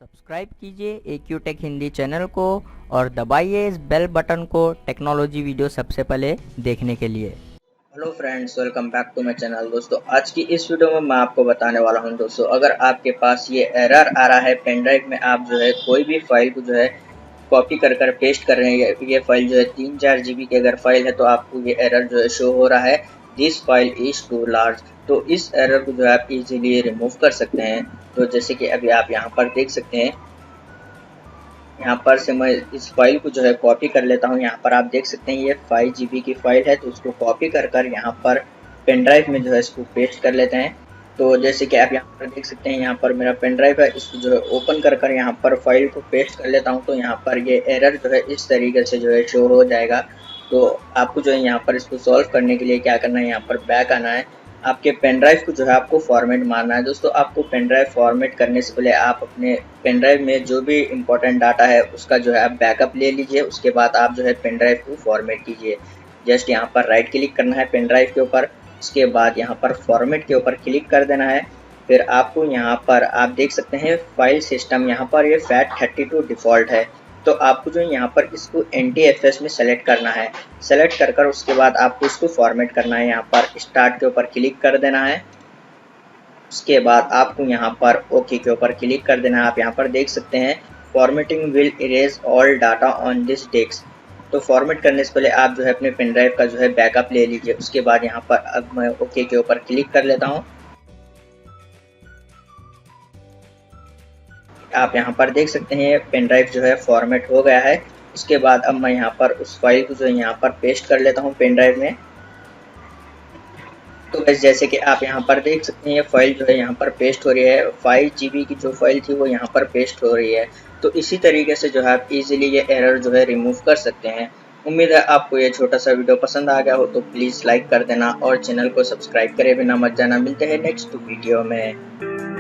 Subscribe कीजिए AQ take Hindi channel को और दबाइए इस बेल बटन को टेक्नोलॉजी वीडियो सबसे पहले देखने के लिए। Hello friends, welcome back to my channel. दोस्तों, आज की इस वीडियो में मैं आपको बताने वाला हूं दोस्तों, अगर आपके पास ये एरर आ रहा है पेन ड्राइव में, आप जो है कोई भी फाइल को जो है कॉपी कर कर पेस्ट कर रहे हैं, ये फाइल जो है 3-4 GB की अगर फाइल है तो आपको ये एरर जो है शो हो रहा है, this file is too large. तो इस एरर को जो है आप इजीली रिमूव कर सकते हैं। तो जैसे कि अभी आप यहाँ पर देख सकते हैं, यहाँ पर से मैं इस फाइल को जो है कॉपी कर लेता हूँ। यहाँ पर आप देख सकते हैं ये 5 GB की फाइल है, तो उसको कॉपी कर कर यहाँ पर पेन ड्राइव में जो है इसको पेस्ट कर लेते हैं। तो जैसे कि आप यहाँ पर देख सकते हैं, यहाँ पर मेरा पेन ड्राइव है, इसको जो है ओपन कर कर यहाँ पर फाइल को पेस्ट कर लेता हूँ। तो यहाँ पर ये एरर जो है इस तरीके से जो है शो हो जाएगा। तो आपको जो है यहाँ पर इसको सॉल्व करने के लिए क्या करना है, यहाँ पर बैक आना है, आपके पेन ड्राइव को जो है आपको फॉर्मेट मारना है। दोस्तों, आपको पेन ड्राइव फॉर्मेट करने से पहले आप अपने पेन ड्राइव में जो भी इंपॉर्टेंट डाटा है उसका जो है आप बैकअप ले लीजिए। उसके बाद आप जो है पेन ड्राइव को फॉर्मेट कीजिए। जस्ट यहाँ पर राइट क्लिक करना है पेन ड्राइव के ऊपर, उसके बाद यहाँ पर फॉर्मेट के ऊपर क्लिक कर देना है। फिर आपको यहाँ पर आप देख सकते हैं फाइल सिस्टम, यहाँ पर ये FAT32 डिफ़ॉल्ट है। तो आपको जो यहाँ पर इसको NTFS में सेलेक्ट करना है। सेलेक्ट कर कर उसके बाद आपको इसको फॉर्मेट करना है। यहाँ पर स्टार्ट के ऊपर क्लिक कर देना है। उसके बाद आपको यहाँ पर ओके के ऊपर क्लिक कर देना है। आप यहाँ पर देख सकते हैं formatting will erase all data on this disk. तो फॉर्मेट करने से पहले आप जो है अपने पेन ड्राइव का जो है बैकअप ले लीजिए। उसके बाद यहाँ पर अब मैं ओके के ऊपर क्लिक कर लेता हूँ। आप यहाँ पर देख सकते हैं पेन ड्राइव जो है फॉर्मेट हो गया है। उसके बाद अब मैं यहाँ पर उस फाइल को जो है यहाँ पर पेस्ट कर लेता हूँ पेन ड्राइव में। तो बस जैसे कि आप यहाँ पर देख सकते हैं ये फाइल जो है यहाँ पर पेस्ट हो रही है। 5 GB की जो फाइल थी वो यहाँ पर पेस्ट हो रही है। तो इसी तरीके से जो है आप इजीली ये एरर जो है रिमूव कर सकते हैं। उम्मीद है आपको ये छोटा सा वीडियो पसंद आ गया हो, तो प्लीज़ लाइक कर देना और चैनल को सब्सक्राइब करे बिना मत जाना। मिलते हैं नेक्स्ट वीडियो में।